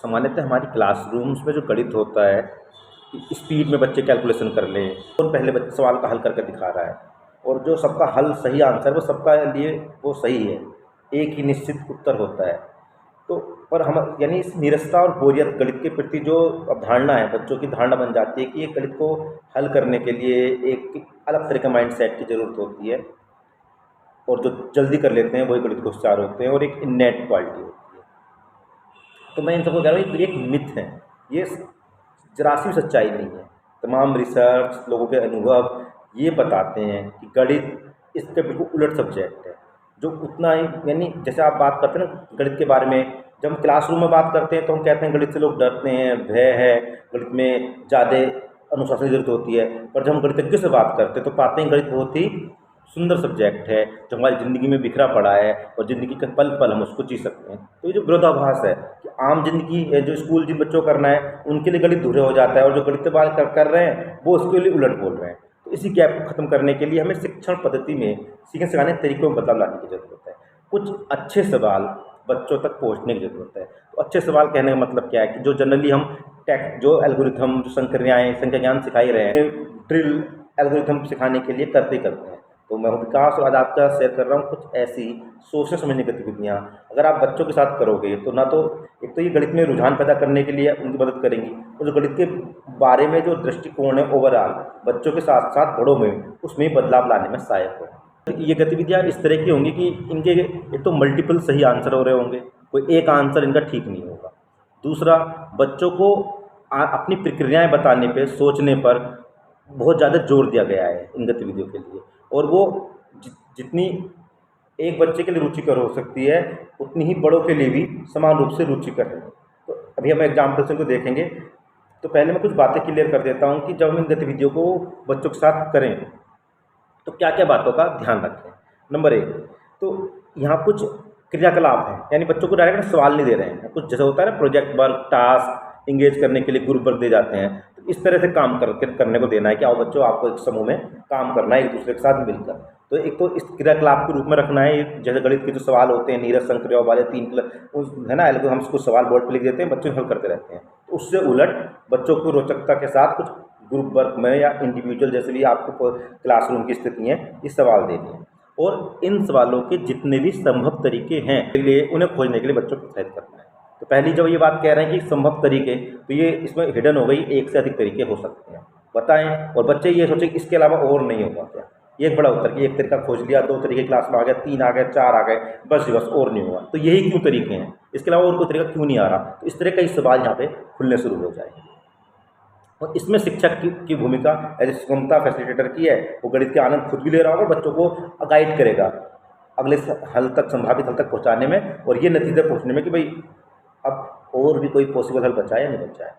सामान्यतः हमारी क्लासरूम्स में जो गणित होता है, स्पीड में बच्चे कैलकुलेशन कर लें, कौन पहले बच्चे सवाल का हल करके दिखा रहा है, और जो सबका हल सही आंसर वो सबका लिए वो सही है, एक ही निश्चित उत्तर होता है। तो पर हम यानी इस निरस्ता और बोरियत गणित के प्रति जो अवधारणा है, बच्चों की धारणा बन जाती है कि ये गणित को हल करने के लिए एक अलग तरह का माइंड सेट की ज़रूरत होती है, और जो जल्दी कर लेते हैं वही गणित के होशियार होते हैं, और एक इन्नेट क्वालिटी होती है। तो मैं इन सबको कह रहा हूँ, ये एक मिथ है, ये जरा सी भी सच्चाई नहीं है। तमाम रिसर्च, लोगों के अनुभव ये बताते हैं कि गणित इसके बिल्कुल उलट सब्जेक्ट है, जो उतना ही यानी जैसे आप बात करते हैं ना गणित के बारे में, जब हम क्लासरूम में बात करते हैं तो हम कहते हैं गणित से लोग डरते हैं, भय है, गणित में ज़्यादा अनुशासन की जरूरत होती है। पर जब हम गणितज्ञ से बात करते हैं तो पाते हैं गणित बहुत ही सुंदर सब्जेक्ट है, जो हमारी ज़िंदगी में बिखरा पड़ा है, और ज़िंदगी के पल पल हम उसको जी सकते हैं। तो ये जो विरोधाभास है कि आम ज़िंदगी जो स्कूल जिन बच्चों को करना है उनके लिए गणित धुरे हो जाता है, और जो गणित बात कर रहे हैं वो उसके लिए उलट बोल रहे हैं। तो इसी गैप को ख़त्म करने के लिए हमें शिक्षण पद्धति में सीखने सिखाने के तरीकों में बदलाव लाने की ज़रूरत है। कुछ अच्छे सवाल बच्चों तक पहुंचने की ज़रूरत है। तो अच्छे सवाल कहने का मतलब क्या है कि जो जनरली हम जो एल्गोरिथम, जो संक्रियाएँ, संख्या ज्ञान सिखाई रहे हैं, ड्रिल एल्गोरिथम सिखाने के लिए करते ही करते हैं। तो मैं हूँ विकास, और आज आपका शेयर कर रहा हूँ कुछ ऐसी सोचने समझने की गतिविधियाँ, अगर आप बच्चों के साथ करोगे तो ना तो एक तो ये गणित में रुझान पैदा करने के लिए उनकी मदद करेंगी, और जो गणित के बारे में जो दृष्टिकोण है ओवरऑल बच्चों के साथ साथ बड़ों में, उसमें बदलाव लाने में सहायक हो। ये गतिविधियाँ इस तरह की होंगी कि इनके एक तो मल्टीपल सही आंसर हो रहे होंगे, कोई एक आंसर इनका ठीक नहीं होगा। दूसरा, बच्चों को अपनी प्रक्रियाएं बताने पे, सोचने पर बहुत ज़्यादा जोर दिया गया है इन गतिविधियों के लिए, और वो जितनी एक बच्चे के लिए रुचिकर हो सकती है उतनी ही बड़ों के लिए भी समान रूप से रुचिकर है। तो अभी हम एग्जाम्पल से इनको देखेंगे। तो पहले मैं कुछ बातें क्लियर कर देता हूँ कि जब हम इन गतिविधियों को बच्चों के साथ करें तो क्या क्या बातों का ध्यान रखें। नंबर 1, तो यहाँ कुछ क्रियाकलाप हैं, यानी बच्चों को डायरेक्ट सवाल नहीं दे रहे हैं, कुछ जैसे होता है ना प्रोजेक्ट वर्क, टास्क इंगेज करने के लिए ग्रुप वर्क दे जाते हैं, तो इस तरह से काम करने को देना है कि आओ बच्चों, आपको एक समूह में काम करना है एक दूसरे के साथ मिलकर। तो एक तो इस क्रियाकलाप के रूप में रखना है, जैसे गणित के जो सवाल होते हैं नीरज संक्रिया वाले 3 है ना, हम उसको सवाल बोर्ड पर लिख देते हैं, बच्चे हल करते रहते हैं। तो उससे उलट बच्चों को रोचकता के साथ कुछ ग्रुप वर्क में या इंडिविजुअल जैसे भी आपको क्लासरूम की स्थिति है, ये सवाल देने हैं, और इन सवालों के जितने भी संभव तरीके हैं के लिए उन्हें खोजने के लिए बच्चों को प्रोत्साहित करना है। तो पहली जब ये बात कह रहे हैं कि संभव तरीके, तो ये इसमें हिडन हो गई, एक से अधिक तरीके हो सकते हैं, बताएं। और बच्चे ये सोचे कि इसके अलावा और नहीं होगा क्या, ये एक बड़ा उत्तर कि एक तरीका खोज लिया, 2 तरीके क्लास में आ गया, 3 आ गए, 4 आ गए, बस और नहीं हुआ, तो यही क्यों तरीके हैं, इसके अलावा और कोई तरीका क्यों नहीं आ रहा। तो इस तरह कई सवाल यहाँ पे खुलने शुरू हो जाएंगे। और इसमें शिक्षक की भूमिका एज ए क्षमता फैसिलिटेटर की है, वो गणित के आनंद खुद भी ले रहा होगा, बच्चों को गाइड करेगा अगले हल तक, संभावित हल तक पहुंचाने में, और ये नतीजे पहुंचने में कि भाई अब और भी कोई पॉसिबल हल बचा है या नहीं बचा है।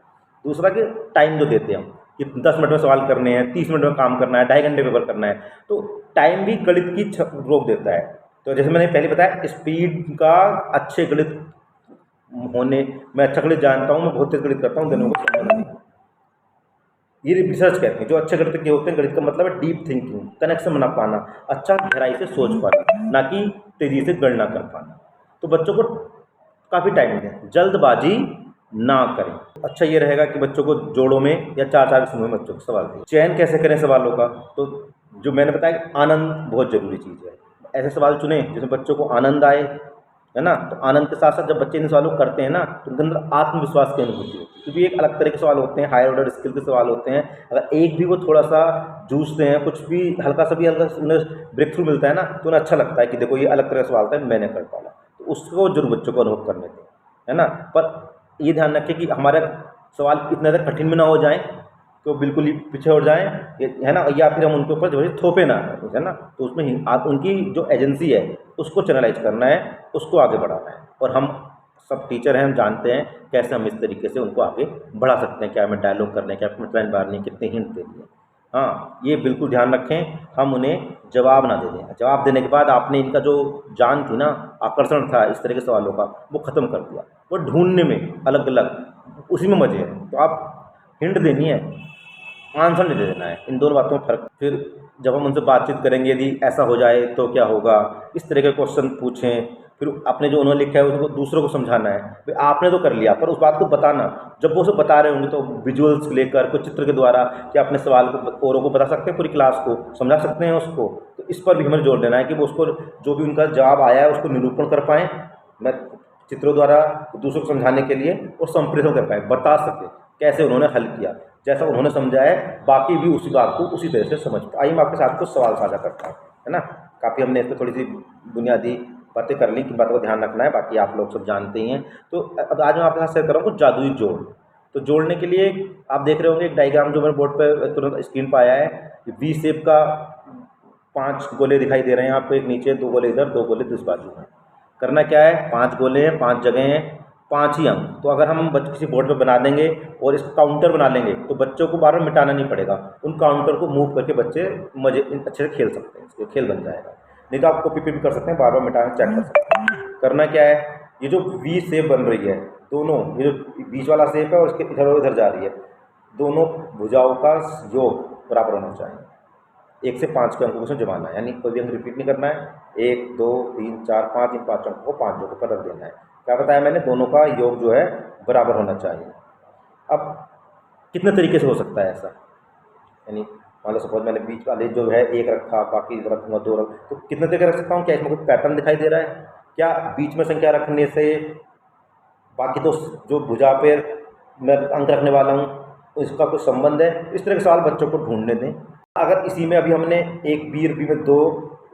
दूसरा कि टाइम जो देते हैं हम कि 10 मिनट में सवाल करने हैं, 30 मिनट में काम करना है, 2.5 घंटे पेपर करना है, तो टाइम भी गणित की रोक देता है। तो जैसे मैंने पहले बताया, स्पीड का अच्छे गणित होने, मैं अच्छा गणित जानता हूँ, मैं बहुत तेज गणित करता हूँ, दोनों को ये रिसर्च कहते हैं। जो अच्छे गणितज्ञ होते हैं, गणित का मतलब है डीप थिंकिंग, कनेक्शन बना पाना, अच्छा गहराई से सोच पाना, ना कि तेजी से गणना कर पाना। तो बच्चों को काफ़ी टाइम दें, जल्दबाजी ना करें। अच्छा ये रहेगा कि बच्चों को जोड़ों में या 4-4 के समूह में बच्चों को सवाल दें। चयन कैसे करें सवालों का, तो जो मैंने बताया कि आनंद बहुत ज़रूरी चीज़ है। ऐसे सवाल चुनें जिसमें बच्चों को आनंद आए, है ना। तो आनंद के साथ साथ जब बच्चे इन सवालों को करते हैं ना, तो उनके अंदर आत्मविश्वास की अनुभूति होती है, क्योंकि एक अलग तरह के सवाल होते हैं, हायर ऑर्डर स्किल के सवाल होते हैं। अगर एक भी वो थोड़ा सा जूझते हैं, कुछ भी हल्का उन्हें ब्रेक थ्रू मिलता है ना, तो उन्हें अच्छा लगता है कि देखो ये अलग तरह का सवाल था, मैंने कर पाया। तो उसको जरूर बच्चों को अनुभव करने दें, है ना। पर ये ध्यान रखें कि हमारे सवाल इतने ज़्यादा कठिन भी ना हो जाएं तो बिल्कुल ही पीछे हो जाएं, है ना, या फिर हम उनके ऊपर जबरदस्ती थोपे ना, है ना। तो उसमें ही आप उनकी जो एजेंसी है उसको चैनलाइज करना है, उसको आगे बढ़ाना है। और हम सब टीचर हैं, हम जानते हैं कैसे हम इस तरीके से उनको आगे बढ़ा सकते हैं, क्या हमें डायलॉग करने, क्या हमें ट्रेंड मारने, कितने हिंट दे दिए। हाँ, ये बिल्कुल ध्यान रखें, हम उन्हें जवाब ना दे दें। जवाब देने के बाद आपने इनका जो जान थी ना, आकर्षण था इस तरह के सवालों का, वो ख़त्म कर दिया। वो ढूंढने में अलग अलग, उसी में मज़े है। तो आप हिंट देनी है, आंसर नहीं दे देना है, इन दोनों बातों में फ़र्क। फिर जब हम उनसे बातचीत करेंगे, यदि ऐसा हो जाए तो क्या होगा, इस तरह के क्वेश्चन पूछें। फिर अपने जो उन्होंने लिखा है उसको दूसरों को समझाना है। भाई आपने तो कर लिया, पर उस बात को बताना, जब वो उसे बता रहे होंगे तो विजुअल्स लेकर कुछ चित्र के द्वारा कि अपने सवाल को औरों को बता सकते हैं, पूरी क्लास को समझा सकते हैं उसको। तो इस पर भी हमें जोर देना है कि वो उसको जो भी उनका जवाब आया है उसको निरूपण कर पाएँ, मैं चित्रों द्वारा दूसरों को समझाने के लिए, और संप्रेषण कर पाएँ, बता सकें कैसे उन्होंने हल किया, जैसा उन्होंने समझा है बाकी भी उसी बात को उसी तरह से समझ पाए। आइए मैं आपके साथ कुछ सवाल साझा करता हूँ, है ना। काफ़ी हमने इस पर थोड़ी सी बुनियादी बातें कर ली, कि बातों का ध्यान रखना है, बाकी आप लोग सब जानते ही हैं। तो अब आज मैं आपके साथ शेयर कर रहा हूँ कुछ जादुई जोड़। तो जोड़ने के लिए आप देख रहे होंगे एक डायग्राम जो मैंने बोर्ड पर तुरंत स्क्रीन पर आया है। वी शेप का 5 गोले दिखाई दे रहे हैं आपको, एक नीचे, 2 गोले इधर, 2 गोले इस बाजू में। करना क्या है, 5 गोले हैं, 5 जगह हैं, 5 ही अंक। तो अगर हम किसी बोर्ड पे बना देंगे और इसको काउंटर बना लेंगे तो बच्चों को बार बार मिटाना नहीं पड़ेगा, उन काउंटर को मूव करके बच्चे मजे अच्छे से खेल सकते हैं, इसको खेल बन जाएगा। नहीं तो आप कॉपी पे भी कर सकते हैं, बार बार मिटाना चेक कर सकते हैं। करना क्या है, ये जो वी शेप बन रही है, दोनों ये जो बीच वाला शेप है और इसके इधर और इधर जा रही है, दोनों भुजाओं का योग बराबर होना चाहिए। 1 से 5 के अंकों को उसमें जमाना है, यानी कोई भी अंक रिपीट नहीं करना है। 1 2 3 4 5, इन 5 अंकों को 5 जगहों पर रख देना है। क्या बताया मैंने, दोनों का योग जो है बराबर होना चाहिए। अब कितने तरीके से हो सकता है ऐसा, यानी मान लो सपोज मैंने बीच वाले जो है 1 रखा, बाकी रखूँगा 2 रख, तो कितने तरीके रख सकता हूँ, क्या इसमें कोई पैटर्न दिखाई दे रहा है? क्या बीच में संख्या रखने से बाकी तो जो भुजा पे मैं अंक रखने वाला हूँ इसका कोई संबंध है? इस तरह के सवाल बच्चों को ढूंढने दें। अगर इसी में अभी हमने एक बी और बी में 2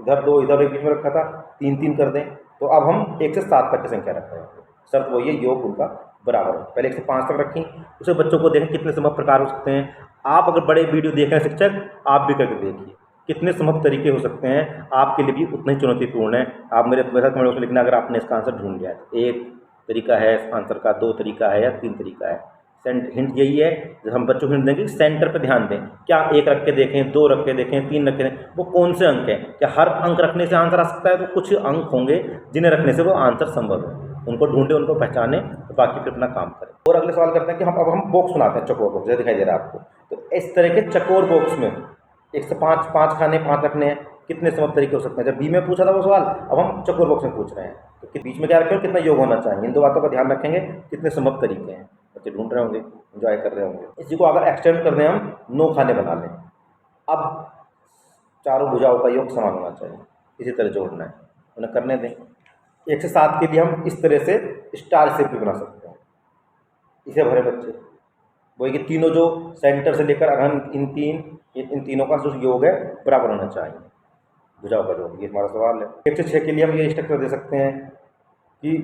इधर, 2 इधर, एक बीच में रखा था, 3 कर दें, तो अब हम 1 से 7 तक की संख्या रख रहे हैं। शर्त वही है, योग उनका बराबर हो। पहले 1 से 5 तक रखें, उसे बच्चों को देखें कितने संभव प्रकार हो सकते हैं। आप अगर बड़े वीडियो देख रहे हैं शिक्षक, आप भी करके देखिए कितने संभव तरीके हो सकते हैं, आपके लिए भी उतना ही चुनौतीपूर्ण है। आप मेरे साथ कमेंट बॉक्स में लिखना अगर आपने इसका आंसर ढूंढ लिया है। 1 तरीका है आंसर का, 2 तरीका है या 3 तरीका है। हिंट यही है, जब हम बच्चों को हिंट देंगे सेंटर पर ध्यान दें। क्या 1 रख के देखें, 2 रख के देखें, 3 रख के देखें, वो कौन से अंक हैं? क्या हर अंक रखने से आंसर आ सकता है? तो कुछ अंक होंगे जिन्हें रखने से वो आंसर संभव है, उनको ढूंढें, उनको पहचानें, तो बाकी फिर अपना काम करें। और अगले सवाल करते हैं कि हम बॉक्स बनाते हैं, चकोर बॉक्स, जैसे दिखाई दे रहा है आपको। तो इस तरह के चकोर बॉक्स में 1 से 5 खाने, 5 रखने हैं, कितने संभव तरीके हो सकते हैं? जब बी में पूछा था वो सवाल, अब हम चकोर बॉक्स में पूछ रहे हैं, तो बीच में क्या रखें और कितना योग होना चाहिए, इन 2 बातों का ध्यान रखेंगे। कितने संभव तरीके हैं, बच्चे ढूंढ रहे होंगे, एंजॉय कर रहे होंगे। इसी को अगर एक्सटेंड कर दें, हम 9 खाने बना लें। अब चारों भुजाओं का योग समान होना चाहिए, इसी तरह जोड़ना है, उन्हें करने दें। 1 से 7 के लिए हम इस तरह से स्टार शेप भी बना सकते हैं, इसे भरे बच्चे। वही कि तीनों जो सेंटर से लेकर अगर हम इन तीनों का जो योग है बराबर होना चाहिए, भुजाओं का योग, ये हमारा सवाल है। 1 से 6 के लिए हम ये स्ट्रक्चर दे सकते हैं कि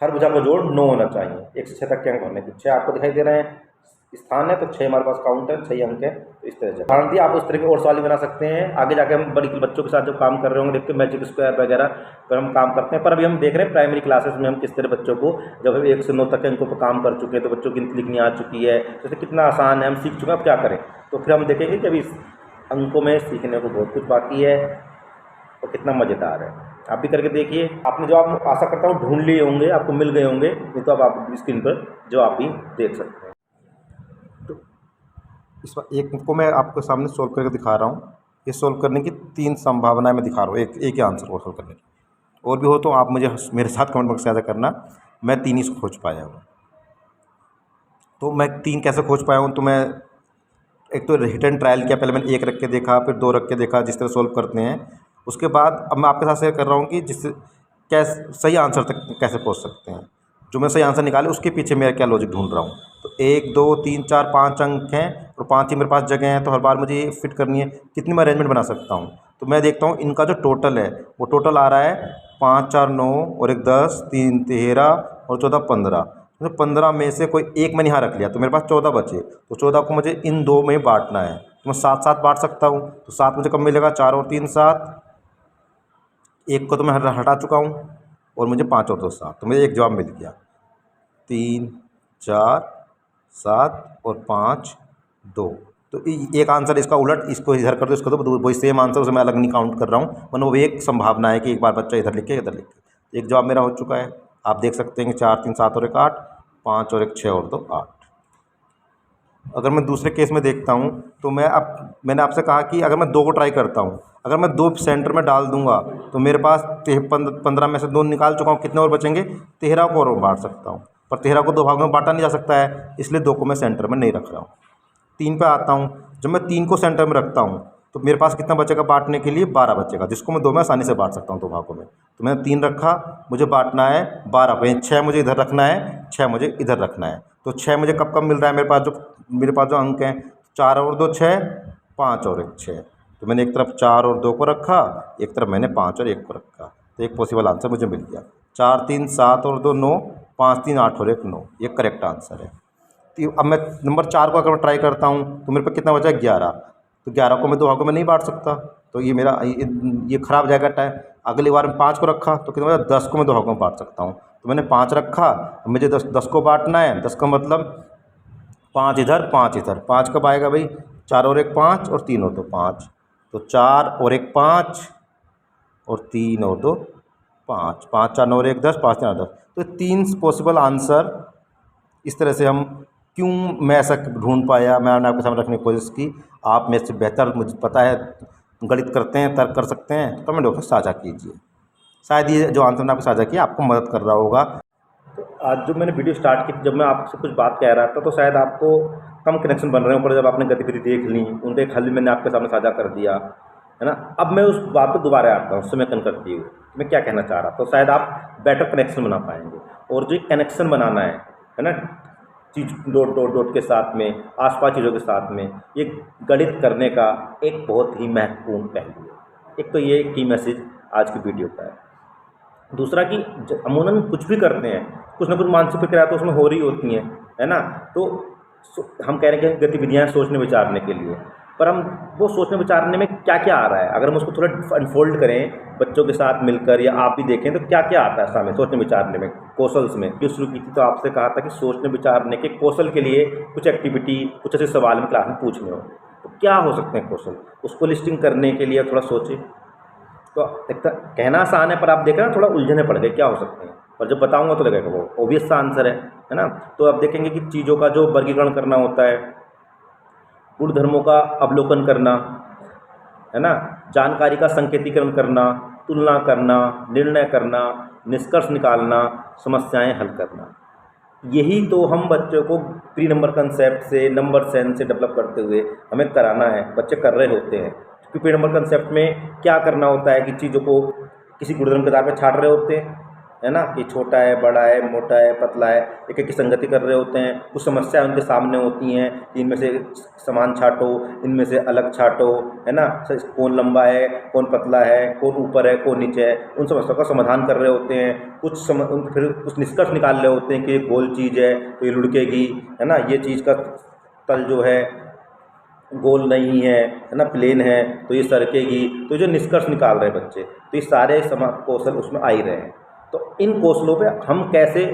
हर भुजा का जोड़ 9 होना चाहिए। 1 से 6 तक के अंक होने के 6 आपको दिखाई दे रहे हैं स्थान है, तो 6 हमारे पास काउंट है, 6 अंक है। तो इस तरह से उदाहरण दिया, आप इस तरह के और सवाल भी बना सकते हैं। आगे जाके हम बड़ी बच्चों के साथ जब काम कर रहे होंगे, देखते हैं मैजिक स्क्वायर वगैरह पर हम काम करते हैं। पर अभी हम देख रहे हैं प्राइमरी क्लासेस में हम किस तरह बच्चों को, जब हम 1 से 9 तक के अंकों पर काम कर चुके हैं, तो बच्चों की गिनती लिखनी आ चुकी है, जैसे कितना आसान है, हम सीख चुके हैं, अब क्या करें। तो फिर हम देखेंगे कि अभी अंकों में सीखने को बहुत कुछ बाकी है और कितना मज़ेदार है। आप भी करके देखिए। आपने जवाब आशा करता हूँ ढूंढ लिए होंगे, आपको मिल गए होंगे, नहीं तो अब आप स्क्रीन पर जवाब भी देख सकते हैं। तो इस एक को मैं आपके सामने सोल्व करके दिखा रहा हूँ। ये सोल्व करने की 3 संभावनाएं मैं दिखा रहा हूँ, एक ही आंसर को सोल्व करने की। और भी हो तो आप मुझे मेरे साथ कमेंट बॉक्स में ज़्यादा करना। मैं 3 ही खोज पाया हूँ। तो मैं 3 कैसे खोज पाया हूँ, तो मैं एक तो हिट एंड ट्रायल किया। पहले मैंने 1 रख के देखा, फिर 2 रख के देखा, जिस तरह सोल्व करते हैं। उसके बाद अब मैं आपके साथ शेयर कर रहा हूँ कि जिससे कैसे सही आंसर तक कैसे पहुँच सकते हैं। जो मैं सही आंसर निकाले उसके पीछे मेरा क्या लॉजिक ढूंढ रहा हूँ। तो 1 2 3 4 5 अंक हैं और 5 ही मेरे पास जगह हैं, तो हर बार मुझे ये फिट करनी है। कितनी मैं अरेंजमेंट बना सकता हूँ, तो मैं देखता हूँ इनका जो टोटल है वो टोटल आ रहा है 5 4 9 और 1 10 3 13 और 14 15। तो 15 में से कोई एक मैंने यहाँ रख लिया, तो मेरे पास 14 बचे। तो 14 को मुझे इन 2 में बांटना है, तो मैं 7 7 बांट सकता हूँ। तो 7 मुझे कब मिलेगा, 4 और 3 7। 1 को तो मैं हटा चुका हूँ और मुझे 5 और 2 7, तो मुझे एक जवाब मिल गया। 3 4 7 और 5 2। तो एक आंसर इसका उलट, इसको इधर कर दो, इसको तो वही सेम आंसर, उसे मैं अलग नहीं काउंट कर रहा हूँ, वरना वो एक संभावना है कि एक बार बच्चा इधर लिखे इधर लिखे। एक जवाब मेरा हो चुका है। आप देख सकते हैं कि 4 3 7 और 1 8, 5 और 1 6 और 2 8। अगर मैं दूसरे केस में देखता हूँ तो मैंने आपसे कहा कि अगर मैं 2 को ट्राई करता हूँ, अगर मैं 2 सेंटर में डाल दूँगा तो मेरे पास 15 में से 2 निकाल चुका हूँ, कितने और बचेंगे? 13 को और बाँट सकता हूँ, पर 13 को 2 भागों में बाँटा नहीं जा सकता है, इसलिए 2 को मैं सेंटर में नहीं रख रहा हूँ। 3 पे आता हूँ, जब मैं 3 को सेंटर में रखता हूँ तो मेरे पास कितना बचेगा बाँटने के लिए? 12 बचेगा, जिसको मैं 2 में आसानी से बाँट सकता हूँ 2 भागों में। तो मैंने 3 रखा, मुझे बाँटना है 12 पे, 6 मुझे इधर रखना है, 6 मुझे इधर रखना है। तो 6 मुझे कब कब मिल रहा है मेरे पास जो अंक हैं, 4 और 2 6, 5 और 1 6। तो मैंने एक तरफ 4 और 2 को रखा, एक तरफ मैंने 5 और 1 को रखा, तो एक पॉसिबल आंसर मुझे मिल गया। 4 3 7 और 2 9, 5 3 8 और 1 9, ये करेक्ट आंसर है। तो अब मैं नंबर 4 को अगर ट्राई करता हूँ तो मेरे पे कितना बचा? 11। तो 11 को मैं 2 भागों में नहीं बाँट सकता, तो ये मेरा ये ख़राब जाएगा टाइम। अगली बार मैं 5 को रखा तो कितना बचा? 10 को मैं 2 भागों में बाँट सकता हूँ, तो मैंने 5 रखा। अब मुझे 10 को बाँटना है, 10 का मतलब 5 इधर 5 इधर। 5 कब आएगा भाई? 4 और 1 5 और 3 और 2 5, तो 4 और 1 5 और 3 और 2 5, 5 4 9 और 1 10, 5 3 8 10। तो 3 पॉसिबल आंसर इस तरह से हम क्यों मैं ऐसा ढूंढ पाया, मैंने आपके सामने रखने की कोशिश की। आप मेरे से बेहतर, मुझे पता है, गणित करते हैं, तर्क कर सकते हैं, तो कमेंट बॉक्स में साझा कीजिए। शायद ये जो आंसर मैंने आपको साझा किया आपको मदद कर रहा होगा। तो आज जो मैंने वीडियो स्टार्ट की, जब मैं आपसे कुछ बात कह रहा था तो शायद आपको कम कनेक्शन बन रहे हैं, पर जब आपने गतिविधि देख ली, उनका एक हल मैंने आपके सामने साझा कर दिया, है ना। अब मैं उस बात पर दोबारा आता हूँ समय कन करती हुई, मैं क्या कहना चाह रहा था, तो शायद आप बेटर कनेक्शन बना पाएंगे। और जो कनेक्शन बनाना है ना, चीज डॉट डॉट डॉट के साथ में, आसपास चीज़ों के साथ में, ये गणित करने का एक बहुत ही महत्वपूर्ण पहलू है। एक तो ये की मैसेज आज की वीडियो का है। दूसरा कि अमूमन कुछ भी करते हैं, कुछ ना कुछ मानसिक प्रक्रिया तो उसमें हो रही होती हैं, है ना। तो हम कह रहे हैं कि गतिविधियाँ सोचने विचारने के लिए, पर हम वो सोचने विचारने में क्या क्या आ रहा है, अगर हम उसको थोड़ा अनफोल्ड करें बच्चों के साथ मिलकर, या आप भी देखें तो क्या क्या आता है सामने सोचने विचारने में, कौशल्स में। जो शुरू की थी तो आपसे कहा था कि सोचने विचारने के कौशल के लिए कुछ एक्टिविटी, कुछ ऐसे सवाल में क्लास में पूछने हो, तो क्या हो सकते हैं कौशल, उसको लिस्टिंग करने के लिए थोड़ा सोचें। तो कहना आसान है, पर आप देखें ना थोड़ा उलझने पड़ गए क्या हो सकते हैं, और जब बताऊंगा तो लगेगा वो ऑब्वियस सा आंसर है ना। तो आप देखेंगे कि चीज़ों का जो वर्गीकरण करना होता है, गुण धर्मों का अवलोकन करना, है ना, जानकारी का संकेतीकरण करना, तुलना करना, निर्णय करना, निष्कर्ष निकालना, समस्याएं हल करना, यही तो हम बच्चों को प्री नंबर कंसेप्ट से, नंबर सेंस से डेवलप करते हुए हमें कराना है, बच्चे कर रहे होते हैं। क्योंकि प्री नंबर कंसेप्ट में क्या करना होता है कि चीज़ों को किसी गुणधर्म के आधार पर छाट रहे होते हैं, है ना, कि छोटा है, बड़ा है, मोटा है, पतला है, एक एक की संगति कर रहे होते हैं। कुछ समस्याएं उनके सामने होती हैं कि इनमें से समान छाटो, इनमें से अलग छाटो, है ना, कौन लंबा है, कौन पतला है, कौन ऊपर है, कौन नीचे है, उन समस्याओं का समाधान कर रहे होते हैं। फिर कुछ निष्कर्ष निकाल रहे होते हैं कि ये गोल चीज़ है तो ये लुढ़केगी, है ना, ये चीज़ का तल जो है गोल नहीं है ना, प्लेन है तो ये सरकेगी। तो जो निष्कर्ष निकाल रहे हैं बच्चे, तो ये सारे कौशल उसमें आ ही रहे हैं। तो इन कौशलों पे हम कैसे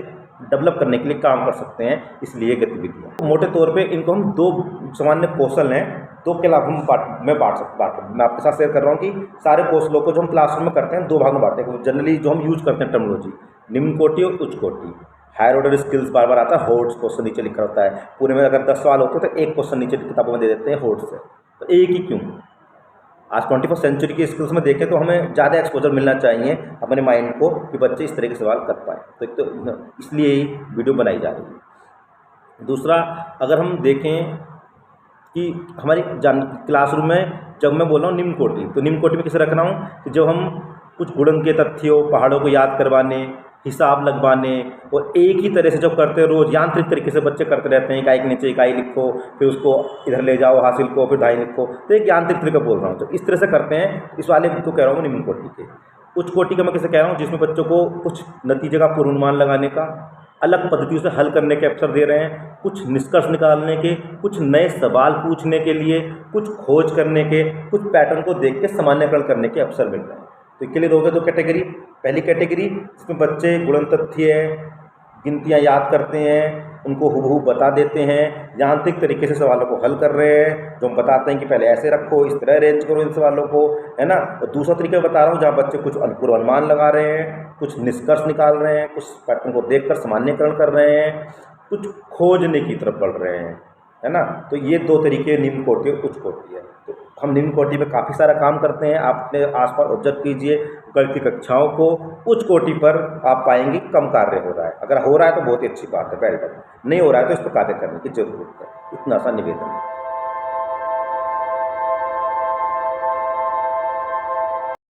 डेवलप करने के लिए काम कर सकते हैं, इसलिए गतिविधियाँ मोटे तौर पे इनको हम 2 सामान्य कौशल हैं, 2 के लाभ हम मैं मैं आपके साथ शेयर कर रहा हूँ कि सारे कौशलों को जो हम क्लासरूम में करते हैं 2 भाग में बांटते हैं। जनरली जो हम यूज करते हैं टर्मिनोलॉजी, निम्न कोटि और उच्च कोटि। हायर ऑर्डर स्किल्स बार बार आता है, होट्स क्वेश्चन नीचे लिखा होता है। पूरे में अगर 10 सवाल होते हैं तो एक क्वेश्चन नीचे किताबों में दे देते हैं होट्स से। तो एक ही क्यों, आज 21वीं सेंचुरी की स्किल्स में देखें तो हमें ज़्यादा एक्सपोजर मिलना चाहिए अपने माइंड को कि बच्चे इस तरह के सवाल कर पाएँ। तो एक तो इसलिए ही वीडियो बनाई जा रही है। दूसरा, अगर हम देखें कि हमारी क्लासरूम में जब मैं बोल रहा हूँ निम्न कोटि, तो निम्न कोटि में किसे रख रहा हूँ कि जब हम कुछ गुणन के तथ्यों, पहाड़ों को याद करवाने, हिसाब लगवाने, और एक ही तरह से जब करते हैं रोज़ यांत्रिक तरीके से बच्चे करते रहते हैं, इकाई के नीचे इकाई लिखो, फिर उसको इधर ले जाओ, हासिल को, फिर ढाई लिखो, तो एक यांत्रिक तरीका बोल रहा हूँ। तो इस तरह से करते हैं, इस वाले को कह रहा हूँ निम्न कोटि के। उच्च कोटि का मैं किसे कह रहा हूँ, जिसमें बच्चों को कुछ नतीजे का पूर्वानुमान लगाने का, अलग पद्धतियों से हल करने के अवसर दे रहे हैं, कुछ निष्कर्ष निकालने के, कुछ नए सवाल पूछने के लिए, कुछ खोज करने के, कुछ पैटर्न को देख के सामान्यकरण करने के अवसर मिल रहे हैं। तो इसके लिए हो गए 2 कैटेगरी। पहली कैटेगरी जिसमें बच्चे गुणन तथ्य, गिनतियाँ याद करते हैं, उनको हूबहू बता देते हैं, यांत्रिक तरीके से सवालों को हल कर रहे हैं, जो हम बताते हैं कि पहले ऐसे रखो, इस तरह अरेंज करो इन सवालों को, है ना। और दूसरा तरीका बता रहा हूँ जहाँ बच्चे कुछ पूर्वानुमान लगा रहे हैं, कुछ निष्कर्ष निकाल रहे हैं, कुछ पैटर्न को देखकर सामान्यकरण कर रहे हैं, कुछ खोजने की तरफ बढ़ रहे हैं, है ना। तो ये दो तरीके निम्न कोटि और उच्च कोटि है। तो हम निम्न कोटि में काफ़ी सारा काम करते हैं, आप अपने आसपास ऑब्जर्व कीजिए गणित की कक्षाओं को। उच्च कोटि पर आप पाएंगे कम कार्य हो रहा है, अगर हो रहा है तो बहुत ही अच्छी बात है, वेल डन। नहीं हो रहा है तो इस पर कार्य करने की जरूरत है, इतना सा निवेदन है।